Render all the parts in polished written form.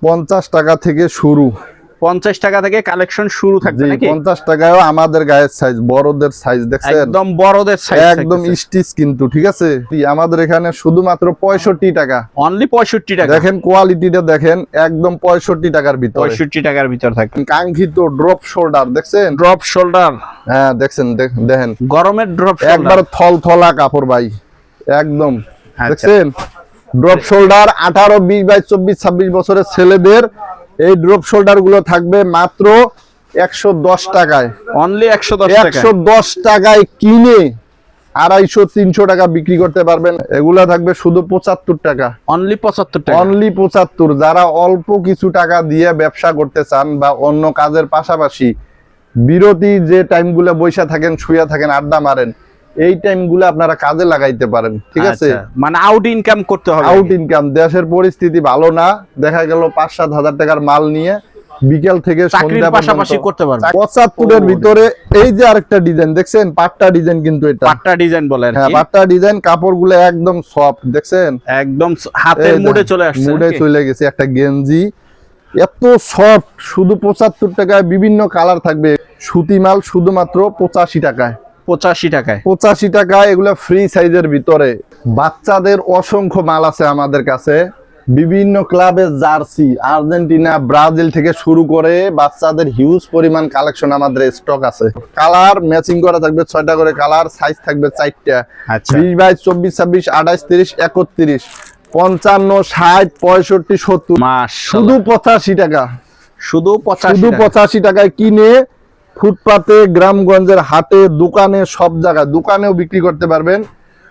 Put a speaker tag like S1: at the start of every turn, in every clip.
S1: 50 টাকা থেকে শুরু।
S2: 50 টাকা থেকে কালেকশন শুরু থাকবে নাকি?
S1: 50 টাকায়ও আমাদের গায়ের সাইজ, বড়দের সাইজ দেখছেন,
S2: একদম বড়দের সাইজ,
S1: একদম স্টিচ কিন্তু, ঠিক আছে। আমাদের এখানে শুধুমাত্র 65 টাকা,
S2: অনলি 65 টাকা।
S1: দেখেন কোয়ালিটিটা দেখেন, একদম 65 টাকার ভিতরে,
S2: 65 টাকার ভিতর থাকবে।
S1: কাঙ্ক্ষিত ড্রপ শোল্ডার দেখছেন,
S2: ড্রপ শোল্ডার,
S1: হ্যাঁ দেখছেন, দেখেন
S2: গরমের ড্রপ শোল্ডার,
S1: একবার থলথলা কাপড় ভাই, একদম
S2: আচ্ছা।
S1: দেখছেন ড্রপ শোল্ডার। 18, 20, 22, 24, 26 বছরের ছেলেদের এই ড্রপ শোল্ডার গুলো থাকবে মাত্র 110 টাকায়।
S2: অনলি 110 টাকা।
S1: 110 টাকায় কিনে 250, 300 টাকা বিক্রি করতে পারবেন। এগুলা থাকবে শুধু 75 টাকা,
S2: অনলি 75 টাকা।
S1: অনলি 75। যারা অল্প কিছু টাকা দিয়ে ব্যবসা করতে চান বা অন্য কাজের পাশাপাশি বিরতি যে টাইমগুলো বৈশা থাকেন, শুয়ে থাকেন, আড্ডা মারেন, এই টাইমগুলো আপনারা কাজে লাগাইতে পারেন, ঠিক আছে।
S2: মানে আউট ইনকাম করতে হবে,
S1: আউট ইনকাম। দেশের পরিস্থিতি ভালো না, দেখা গেল 5-7 হাজার টাকার মাল নিয়ে বিকেল থেকে সন্ধ্যা
S2: পাশাপাশি করতে পারবেন।
S1: 75 এর ভিতরে এই যে আরেকটা ডিজাইন দেখছেন, পাট্টা ডিজাইন, কিন্তু এটা
S2: পাট্টা ডিজাইন বলে আর কি।
S1: হ্যাঁ, পাট্টা ডিজাইন। কাপড়গুলো একদম সফট দেখছেন,
S2: একদম হাতের মুডে চলে আসছে,
S1: মুডে চলে গেছে। একটা গেঞ্জি এত সফট, শুধু 75 টাকায় বিভিন্ন কালার থাকবে। সুতি মাল শুধুমাত্র 85 টাকায়,
S2: 85 টাকায়,
S1: 85 টাকায়। এগুলো ফ্রি সাইজের ভিতরে। বাচ্চাদের অসংখ্য মাল আছে আমাদের কাছে, বিভিন্ন ক্লাবের জার্সি, আর্জেন্টিনা, ব্রাজিল থেকে শুরু করে বাচ্চাদের হিউজ পরিমাণ কালেকশন আমাদের স্টক আছে। কালার ম্যাচিং করা থাকবে 6টা করে কালার, সাইজ থাকবে 4টা।
S2: আচ্ছা।
S1: 20, 22, 24, 26, 28, 30, 31, 55, 60, 65, 70,
S2: মাশাআল্লাহ,
S1: শুধু 85 টাকা,
S2: শুধু
S1: 85 টাকায় কিনে ফুটপাতে, গ্রামগঞ্জের হাটে, দোকানে, সব জায়গায়, দোকানেও বিক্রি করতে পারবেন।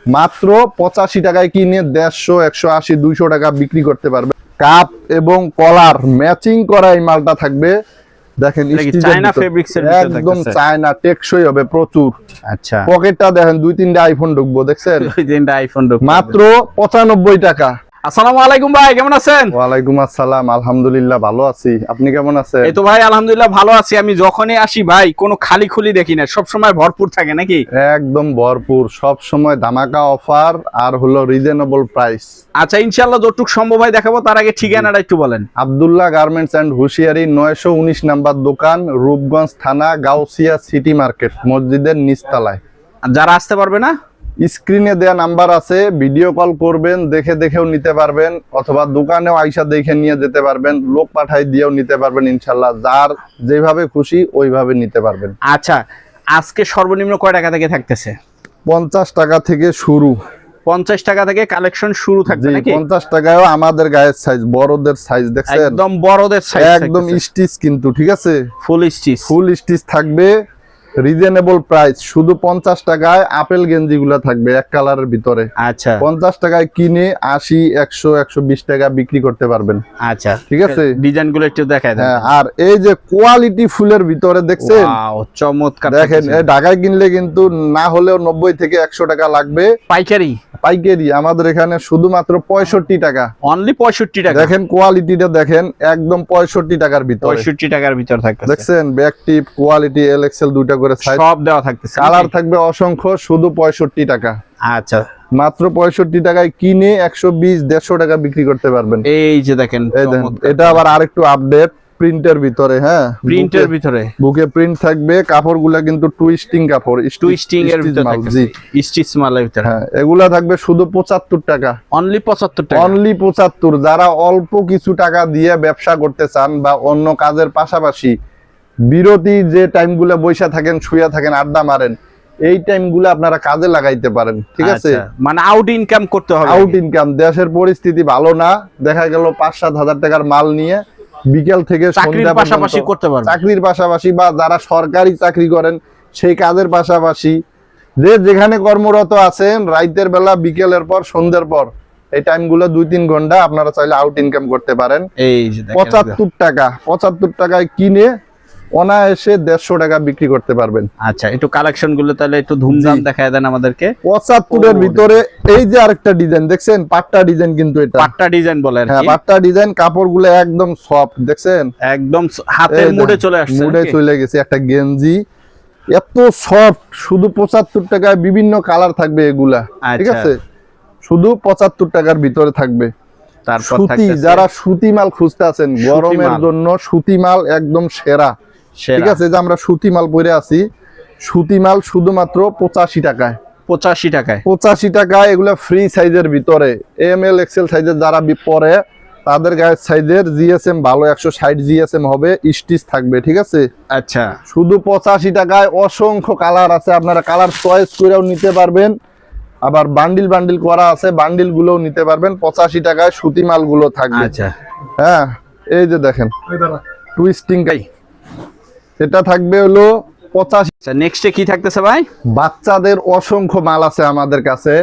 S1: মাত্র 85 টাকায় কিনে 150, 180, 200 টাকা বিক্রি করতে পারবেন। কাপ এবং কলার ম্যাচিং করা এই মালটা থাকবে, দেখেন
S2: চায়না ফেব্রিক্স এর ভিতরে
S1: একদম
S2: থাকতেছে।
S1: চায়না, টেকসই হবে প্রচুর।
S2: আচ্ছা,
S1: পকেটটা দেখেন, 2-3টা আইফোন ঢুকবো দেখছেন,
S2: 2-3টা আইফোন ঢুকবে
S1: মাত্র 95 টাকা।
S2: আসসালামু আলাইকুম ভাই, কেমন আছেন?
S1: ওয়ালাইকুম আসসালাম, আলহামদুলিল্লাহ ভালো আছি, আপনি কেমন আছেন?
S2: এই তো ভাই আলহামদুলিল্লাহ ভালো আছি। আমি যখনই আসি ভাই কোনো খালি খুলি দেখি না, সব সময় ভরপুর থাকে নাকি?
S1: একদম ভরপুর, সব সময় ধামাকা অফার আর হলো রিজনেবল প্রাইস।
S2: আচ্ছা, ইনশাআল্লাহ যতটুক সম্ভব হয় দেখাবো। তার আগে ঠিকানাটা একটু বলেন।
S1: আব্দুল্লাহ গার্মেন্টস এন্ড হুশিয়ারি, 919 নাম্বার দোকান, রূপগঞ্জ থানা, গাউসিয়া সিটি মার্কেট, মসজিদের নিচতলায়।
S2: যারা আসতে পারবে না,
S1: স্ক্রিনে দেয়া নাম্বার আছে, ভিডিও কল করবেন, দেখে দেখেও নিতে পারবেন, অথবা দোকানেও আইসা দেখে নিয়ে যেতে পারবেন, লোক পাঠাই দিয়েও নিতে পারবেন। ইনশাল্লাহ যার যেভাবে খুশি ওইভাবে নিতে পারবেন।
S2: আচ্ছা, আজকে সর্বনিম্ন কয় টাকা থেকে থাকতেছে?
S1: 50 টাকা থেকে শুরু।
S2: 50 টাকা থেকে কালেকশন শুরু থাকবে নাকি?
S1: 50 টাকায়ও আমাদের গায়ের সাইজ, বড়দের সাইজ দেখছেন,
S2: একদম বড়দের সাইজ,
S1: একদম স্টিচ কিন্তু, ঠিক আছে,
S2: ফুল স্টিচ,
S1: ফুল স্টিচ থাকবে। রিজনেবল প্রাইস, শুধু 50 টাকায় আপেল গেঞ্জি গুলা থাকবে এক কালারের ভিতরে।
S2: আচ্ছা,
S1: 50 টাকায় কিনে 80, 100, 120 টাকা বিক্রি করতে পারবেন।
S2: আচ্ছা
S1: ঠিক আছে,
S2: ডিজাইন গুলো একটু দেখায় দেন।
S1: হ্যাঁ, আর এই যে কোয়ালিটি ফুলের ভিতরে দেখছেন,
S2: ওয়াও চমৎকার।
S1: দেখেন এই ঢাকায় কিনলে কিন্তু না হলেও 90 থেকে 100 টাকা লাগবে
S2: পাইকারি।
S1: পাইকারি আমাদের এখানে শুধুমাত্র 65 টাকা,
S2: অনলি 65 টাকা।
S1: দেখেন কোয়ালিটিটা দেখেন, একদম 65 টাকার ভিতরে,
S2: 65 টাকার ভিতর থাকতেছে।
S1: দেখছেন ব্যাক টিপ কোয়ালিটি, এলএক্সএল দুইটা করে সাইজ
S2: সব দেওয়া থাকতেছে,
S1: কালার থাকবে অসংখ্য, শুধু 65 টাকা।
S2: আচ্ছা,
S1: মাত্র 65 টাকায় কিনে 120, 150 টাকা বিক্রি করতে পারবেন।
S2: এই যে দেখেন,
S1: এই দেখেন, এটা আবার আরেকটু আপডেট প্রিন্টের ভিতরে। হ্যাঁ,
S2: প্রিন্টের ভিতরে
S1: বুকে প্রিন্ট থাকবে, কাপড়গুলা কিন্তু টুইস্টিং কাপড়,
S2: টুইস্টিং এর ভিতরে থাকতেছে, স্টিচ মালের ভিতরে।
S1: হ্যাঁ, এগুলা থাকবে শুধু 75 টাকা,
S2: অনলি 75 টাকা,
S1: অনলি 75। যারা অল্প কিছু টাকা দিয়ে ব্যবসা করতে চান বা অন্য কাজের পাশাপাশি বিরতি যে টাইমগুলো বৈশা থাকেন, শুয়ে থাকেন, আড্ডা মারেন, এই টাইমগুলো আপনারা কাজে লাগাইতে পারেন, ঠিক আছে।
S2: মানে আউট ইনকাম করতে হবে,
S1: আউট ইনকাম। দেশের পরিস্থিতি ভালো না, দেখা গেল 5-7 হাজার টাকার মাল নিয়ে বিকেল থেকে সন্ধ্যা
S2: পাশাপাশি করতে পারবেন,
S1: চাকরির পাশাপাশি, বা যারা সরকারি চাকরি করেন সেই কাজের পাশাপাশি, যে যেখানে কর্মরত আছেন, রাতের বেলা, বিকেলের পর, সন্ধ্যের পর, এই টাইমগুলো 2-3 ঘন্টা আপনারা চাইলে আউট ইনকাম করতে পারেন।
S2: এই যে দেখেন
S1: 75 টাকা, 75 টাকায় কিনে অনায়াসে 150 টাকা বিক্রি করতে পারবেন।
S2: আচ্ছা, একটু কালেকশন গুলো তাহলে একটু ধুমধাম দেখায় দেন আমাদেরকে।
S1: 75 এর ভিতরে এই যে আরেকটা ডিজাইন দেখছেন, পাট্টা ডিজাইন, কিন্তু এটা
S2: পাট্টা ডিজাইন বলে আর
S1: হ্যাঁ,
S2: কি।
S1: পাট্টা ডিজাইন। কাপড়গুলো একদম সফট দেখছেন,
S2: একদম হাতের মুডে চলে আসছে,
S1: মুডে চলে গেছে। একটা গেঞ্জি এত সফট, শুধু 75 টাকায় বিভিন্ন কালার থাকবে এগুলা, ঠিক আছে, শুধু 75 টাকার ভিতরে থাকবে।
S2: তারপর
S1: সুতি,
S2: থাকতেছে
S1: যারা সুতি মাল খুঁজতে আছেন গরমের
S2: মাল।
S1: জন্য, সুতি মাল একদম সেরা। ঠিক আছে, যে আমরা সুতি মাল পরে আছি, সুতি মাল শুধুমাত্র 85 টাকায়।
S2: 85 টাকায়
S1: 85 টাকায় এগুলা ফ্রি সাইজের ভিতরে, এম এল এক্সেল সাইজের যারা পরে তাদের গায়ের সাইজের জিএসএম ভালো 160 জিএসএম হবে, স্টিচ থাকবে। ঠিক আছে,
S2: আচ্ছা
S1: শুধু 85 টাকায় অসংখ্য কালার আছে, আপনারা কালার চয়েস করেও নিতে পারবেন, আবার বান্ডিল বান্ডিল করা আছে, বান্ডিল গুলোও নিতে পারবেন। 85 টাকায় সুতি মাল গুলো থাকবে।
S2: আচ্ছা
S1: হ্যাঁ, এই যে দেখেন টুইস্টিং, এটা থাকবে হলো 85।
S2: আচ্ছা নেক্সটে কি থাকতেছে ভাই?
S1: বাচ্চাদের অসংখ্য মাল আছে আমাদের কাছে,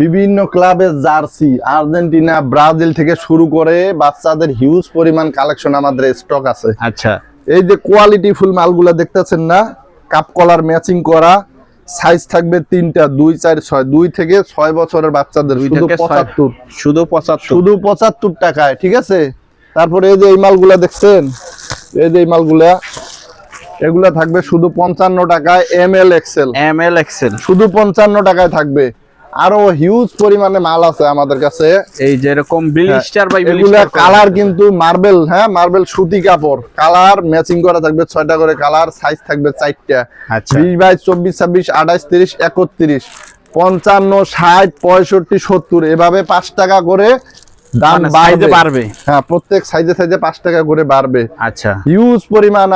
S1: বিভিন্ন ক্লাবের জার্সি, আর্জেন্টিনা, ব্রাজিল থেকে শুরু করে বাচ্চাদের হিউজ পরিমাণ কালেকশন আমাদের স্টক আছে।
S2: আচ্ছা
S1: এই যে কোয়ালিটি ফুল মালগুলো দেখতেছেন না, কাপ কলার ম্যাচিং করা, সাইজ থাকবে 3টা, 2, 4, 6, 2 থেকে 6 বছরের বাচ্চাদের, শুধু 75,
S2: শুধু 75,
S1: শুধু 75 টাকায়। ঠিক আছে, তারপরে এই যে এই মালগুলা দেখছেন, এই যে এই মালগুলা, এগুলা থাকবে শুধু 55 টাকায়, এম এল এক্সেল শুধু 55 টাকায় থাকবে। আরো হিউজ পরিমাণে মাল আছে আমাদের কাছে।
S2: এই যে এরকম ব্লিস্টার বাই
S1: এগুলা
S2: ব্লিস্টার
S1: কালার কিন্তু মার্বেল, হ্যাঁ মার্বেল সুতি কাপড়, কালার ম্যাচিং করা থাকবে, 6টা করে কালার, সাইজ থাকবে 4টা।
S2: আচ্ছা
S1: 20, 22, 24, 26, 28, 30, 31, 55, 60, 65, 70 এভাবে 5 টাকা করে দাম বাড়বে। হ্যাঁ, প্রত্যেক সাইজে সাইজে 5 টাকা করে বাড়বে।
S2: আচ্ছা
S1: হিউজ পরিমাণ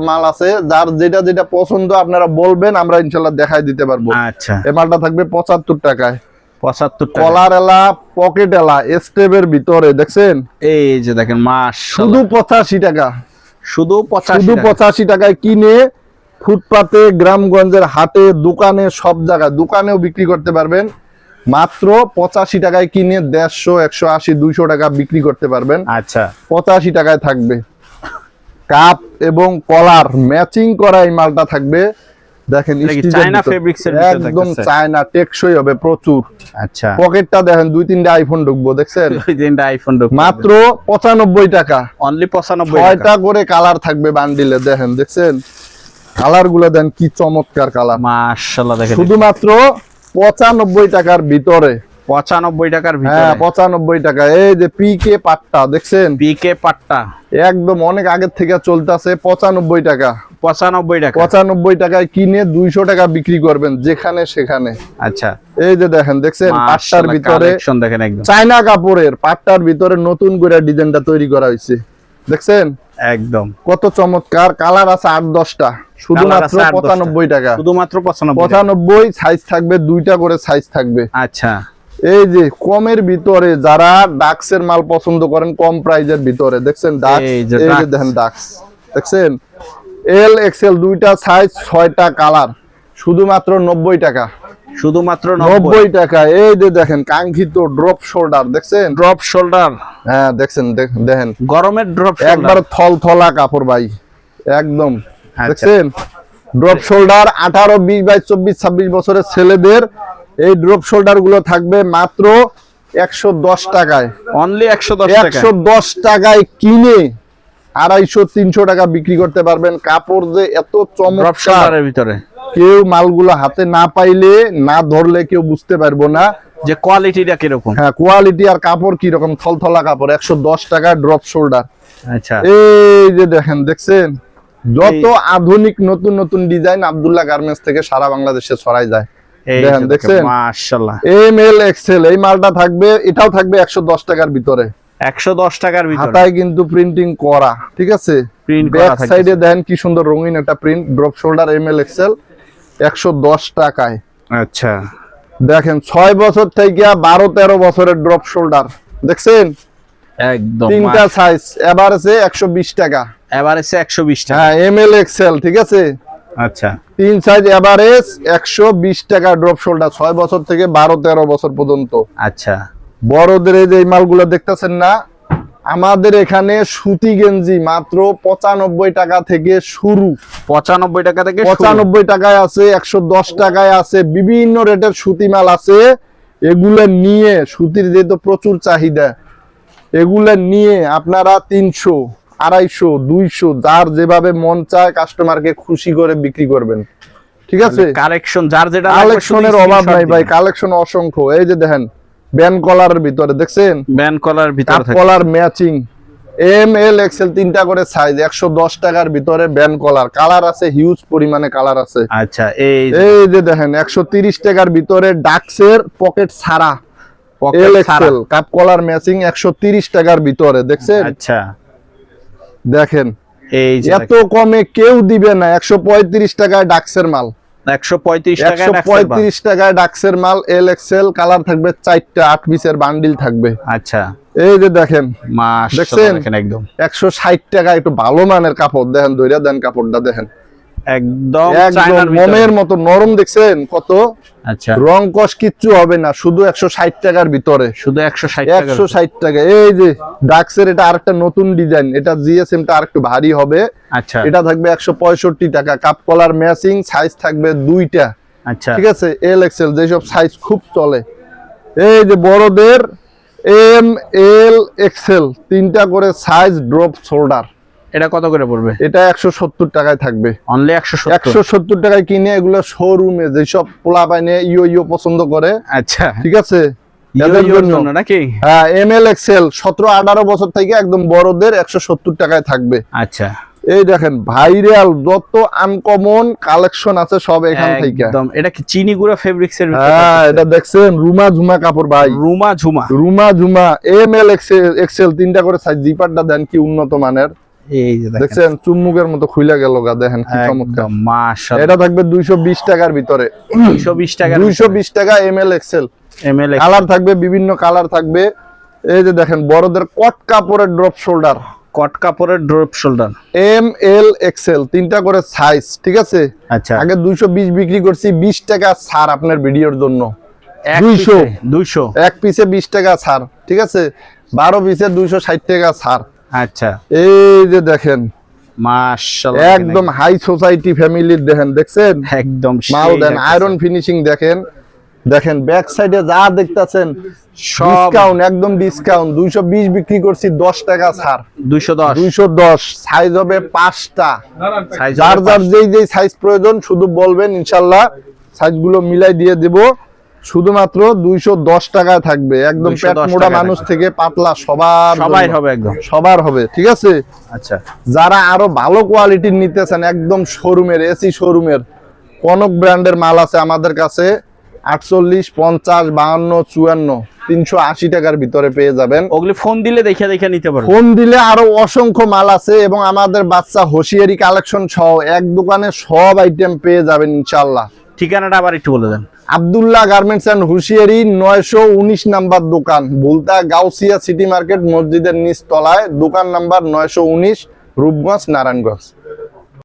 S1: মাল আছে, যার যেটা যেটা পছন্দ আপনারা বলবেন, আমরা ইনশাল্লাহ দেখাই দিতে পারবো।
S2: আচ্ছা
S1: এই মালটা থাকবে 75 টাকায়,
S2: 75 টাকা।
S1: কলার এলা, পকেট এলা, স্টেপের ভিতরে দেখছেন,
S2: এই যে দেখেন মাশাআল্লাহ,
S1: শুধু 85 টাকা,
S2: শুধু 85 টাকা।
S1: 85 টাকায় কিনে ফুটপাতে, গ্রামগঞ্জের হাটে, দোকানে, সব জায়গায়, দোকানেও বিক্রি করতে পারবেন। মাত্র 85 টাকায় কিনে 150, 180, 200 টাকা বিক্রি করতে পারবেন।
S2: আচ্ছা
S1: 85 টাকায় থাকবে। কাপ এবং কলার ম্যাচিং করা এই মালটা থাকবে। দেখেন
S2: চায়না ফেব্রিক্স এর ভিতরে
S1: একদম
S2: থাকতেছে।
S1: চায়না, টেকসই হবে প্রচুর।
S2: আচ্ছা
S1: পকেটটা দেখেন, 2-3টা আইফোন ঢুকবো, দেখছেন
S2: ওই দিনটা আইফোন
S1: মাত্র 95 টাকা।
S2: অনলি 95 টাকা।
S1: 6টা করে কালার থাকবে বান্ডিলে, দেখেন দেখছেন কালার গুলো, দেন কি চমৎকার কালার।
S2: মাশাআল্লাহ দেখেন
S1: শুধুমাত্র 95 টাকার ভিতরে,
S2: 95 টাকার
S1: হ্যাঁ
S2: ভিতরে
S1: 95 টাকা। এই যে পিকে পাট্টা দেখছেন,
S2: পিকে পাট্টা
S1: একদম অনেক আগের থেকে চলতেছে 95 টাকা।
S2: 95 টাকা।
S1: 95 টাকায় কিনে 200 টাকা বিক্রি করবেন যেখানে সেখানে।
S2: আচ্ছা
S1: এই যে দেখেন দেখছেন পাট্টার ভিতরে,
S2: কালেকশন দেখেন একদম
S1: চায়না কাপড়ের পাট্টার ভিতরে নতুন করে ডিজাইনটা তৈরি করা হয়েছে, দেখছেন
S2: একদম
S1: কত চমৎকার। কালার আছে 8-10টা, শুধুমাত্র 95 টাকা।
S2: শুধুমাত্র 95 টাকা।
S1: 95, সাইজ থাকবে 2টা করে সাইজ থাকবে।
S2: আচ্ছা
S1: এই যে কমের ভিতরে যারা ডাক্সের মাল পছন্দ করেন, কম প্রাইজের ভিতরে, দেখছেন ডাক্স,
S2: এই
S1: এই
S2: যে
S1: যে
S2: ডাক্স।
S1: দেখেন ডাক্স, দেখছেন এল এক্সেল 2টা সাইজ, 6টা কালার, শুধুমাত্র 90 টাকা।
S2: শুধুমাত্র
S1: 90 টাকা। এই যে দেখেন কাঙ্ক্ষিত ড্রপ শোল্ডার, দেখছেন
S2: ড্রপ শোল্ডার,
S1: হ্যাঁ দেখছেন দেখেন
S2: গরমের ড্রপ
S1: একবার
S2: শোল্ডার
S1: থলথলা কাপড় ভাই, একদম
S2: আচ্ছা।
S1: দেখছেন ড্রপ শোল্ডার। 18, 20, 22, 24, 26 বছরের ছেলেদের এই ড্রপ শোল্ডার গুলো থাকবে মাত্র 110 টাকায়।
S2: অনলি 110 টাকা।
S1: 110 টাকায় কিনে 250, 300 টাকা বিক্রি করতে পারবেন। কাপড় যে এত
S2: ড্রপ
S1: চমৎকার,
S2: শোল্ডারের ভিতরে
S1: কেউ মালগুলো হাতে না পাইলে, না ধরলে কেউ বুঝতে পারবো না
S2: যে কোয়ালিটিটা কিরকম।
S1: হ্যাঁ কোয়ালিটি আর কাপড় কি রকম, থলথলা কাপড়। 110 টাকা ড্রপ শোল্ডার।
S2: আচ্ছা
S1: এই যে দেখেন দেখছেন, যত আধুনিক নতুন নতুন ডিজাইন আব্দুল্লাহ গার্মেন্টস থেকে সারা বাংলাদেশে ছড়াই যায়।
S2: এই
S1: দেখেন
S2: যে
S1: দেখছেন
S2: মাশাআল্লাহ,
S1: এম এল এক্সেল এই মালটা থাকবে, এটাও থাকবে 110 টাকার ভিতরে।
S2: 110 টাকার ভিতরে
S1: হাতায় কিন্তু প্রিন্টিং করা, ঠিক আছে।
S2: প্রিন্ট করা
S1: ব্যাক
S2: থাকবে।
S1: সাইডে দেখেন কি সুন্দর রঙিন একটা print, drop shoulder M L XL 110 টাকায়।
S2: আচ্ছা
S1: দেখেন 6 বছর থেকে 12-13 বছরের ড্রপ শোল্ডার, দেখছেন
S2: একদম
S1: 3টা সাইজ, এভারেজে 120 টাকা।
S2: এভারেজে 120 টাকা।
S1: হ্যাঁ এম এল এক্সেল, ঠিক আছে।
S2: আচ্ছা
S1: 3 সাইজ এভারেজ 120 টাকা ড্রপ শোল্ডার, 6 বছর থেকে 12-13 বছর পর্যন্ত।
S2: আচ্ছা
S1: বড়দের এই যে এই মালগুলো দেখতেছেন না, আমাদের এখানে সুতি গেঞ্জি মাত্র 95 টাকা থেকে শুরু।
S2: 95 টাকা থেকে শুরু।
S1: 95 টাকায় আছে, 110 টাকায় আছে, বিভিন্ন রেটের সুতি মাল আছে। এগুলো নিয়ে, সুতির যেহেতু প্রচুর চাহিদা, এগুলো নিয়ে আপনারা 300, 250, 200 যার যেভাবে মন চায় কাস্টমারকে খুশি করে বিক্রি করবেন, ঠিক আছে।
S2: কালেকশন যার যেটা লাগবে,
S1: কালেকশনের
S2: শুধু
S1: অভাব
S2: screenshot
S1: নাই ভাই,
S2: দিবেন।
S1: কালেকশন অসংখ্য। এই যে দেখেন ব্যান কলারের ভিতরে দেখছেন,
S2: ব্যান কলার ভিতরে
S1: cup collar matching, M L XL তিনটা করে সাইজ, 110 টাকার ভিতরে ব্যান কলার। কালার আছে হিউজ পরিমাণে, কালার আছে।
S2: আচ্ছা,
S1: এই যে দেখেন 130 টাকার ভিতরে ডাক্সের পকেট ছাড়া L XL cup collar matching 130 টাকার ভিতরে দেখছেন।
S2: আচ্ছা
S1: দেখেন
S2: এই যে
S1: এত কমে কেউ দিবে না। 135 টাকায় ডাক্সের মাল,
S2: 135 টাকা,
S1: 135 টাকায় ডাক্সের মাল। এল এক্সেল কালার থাকবে 4টা, 8 পিসের বান্ডিল থাকবে।
S2: আচ্ছা
S1: এই যে দেখেন
S2: মাশাআল্লাহ,
S1: দেখছেন
S2: দেখেন একদম
S1: 160 টাকা, একটু ভালো মানের কাপড় দেখেন, ধইরা দেন কাপড়টা দেখেন,
S2: একদম
S1: একদম
S2: চায়নার ভিতরে।
S1: মোমের মতো নরম দেখছেন কত।
S2: আচ্ছা,
S1: রং কস কিচ্ছু হবে না, শুধু 160 টাকার ভিতরে,
S2: শুধু 160 টাকা।
S1: 160 টাকা। এই যে ডাক্সের এটা আরেকটা নতুন ডিজাইন, এটা জিএসএম টা আরেকটু ভারী হবে।
S2: আচ্ছা
S1: এটা থাকবে 165 টাকা, কাপ কলার ম্যাচিং, সাইজ থাকবে 2টা।
S2: আচ্ছা
S1: ঠিক আছে, এল এক্সেল যেসব সাইজ খুব চলে। এই যে বড়দের এম এল এক্সেল 3টা করে সাইজ, ড্রপ শোল্ডার।
S2: এটা কত করে পড়বে?
S1: এটা 170 টাকায় থাকবে,
S2: অনলি 170।
S1: 170 টাকায় কিনে এগুলো শোরুমে যেসব পোলা পাইনে ইও পছন্দ করে।
S2: আচ্ছা,
S1: ঠিক আছে, এদের
S2: ইয়োর
S1: জন্য
S2: জন্য নাকি?
S1: হ্যাঁ, এম এল এক্সেল 17-18 বছর থেকে একদম বড়দের 170 টাকায় থাকবে।
S2: আচ্ছা,
S1: এই দেখেন ভাইরাল যত আনকমন কালেকশন আছে সব এখান থেকে।
S2: একদম। এটা কি চিনি গুঁড়া ফেব্রিক্স এর ভিতরে?
S1: হ্যাঁ, এটা দেখছেন রুমা ঝুমা কাপড় ভাই,
S2: Ruma Jhuma.
S1: Ruma Jhuma M L XL 3টা করে সাইজ। জিপারটা দেন কি উন্নত মানের,
S2: এই যে দেখেন
S1: দেখছেন চুম্মুকের মতো খুইলা গেল গা, দেখেন কি চমৎকার।
S2: একদম মাশাআল্লাহ।
S1: এটা থাকবে 220 টাকার ভিতরে,
S2: 220 টাকা,
S1: 220 টাকা M L XL.
S2: ML.
S1: Colour থাকবে, বিভিন্ন কালার থাকবে। এই যে দেখেন বড়দের কট কাপড়ের ড্রপ শোল্ডার,
S2: কট কাপড়ের drop shoulder,
S1: M L XL 3টা করে সাইজ। ঠিক আছে,
S2: আচ্ছা
S1: আগে 220 বিক্রি করছি, 20 টাকা ছাড় আপনার ভিডিওর জন্য।
S2: 200
S1: এক পিসে 20 টাকা ছাড়। ঠিক আছে, 12 পিসে 260 টাকা ছাড়।
S2: আচ্ছা,
S1: এই যে দেখেন
S2: মাশাআল্লাহ,
S1: একদম হাই সোসাইটি ফ্যামিলির দেখেন, দেখছেন
S2: একদম
S1: মাল দেন, আয়রন ফিনিশিং দেখেন। দেখেন ব্যাক সাইডে যা দেখতাছেন
S2: সব
S1: ডিসকাউন্ট, একদম ডিসকাউন্ট। 220 বিক্রি করছি, 10 টাকা ছাড়।
S2: 210
S1: 210 সাইজ হবে 5টা।
S2: সাইজ
S1: যার যার যেই সাইজ প্রয়োজন শুধু বলবেন, ইনশাআল্লাহ সাইজগুলো মিলাই দিয়ে দেব। শুধুমাত্র 210 টাকায় থাকবে, একদম
S2: 210
S1: পেট মোটা
S2: টাকায়
S1: মানুষ থেকে পাতলা সবার
S2: সবাই
S1: জন্য।
S2: হবে, একদম
S1: সবার হবে। ঠিক আছে,
S2: আচ্ছা,
S1: যারা আরো ভালো কোয়ালিটির নিতেছেন, একদম শোরুমের এসি শোরুমের কনক ব্র্যান্ডের মাল আছে আমাদের কাছে। 48, 50, 52, 54, 380 টাকার ভিতরে পেয়ে যাবেন।
S2: ওগুলি ফোন দিলে দেখে দেখে নিতে পারবে।
S1: ফোন দিলে আরো অসংখ্য মাল আছে, এবং আমাদের বাচ্চা হোশিয়ারি কালেকশন সহ এক দোকানে সব আইটেম পেয়ে যাবেন ইনশাআল্লাহ।
S2: ঠিকানাটা আবার একটু বলে দেন।
S1: আব্দুল্লাহ গার্মেন্টস এন্ড হুশিয়ারি 919 নাম্বার দোকান, বুলতা গাউসিয়া সিটি মার্কেট মসজিদের নিচ তলায়, দোকান নাম্বার 919, রূপগঞ্জ, নারায়ণগঞ্জ।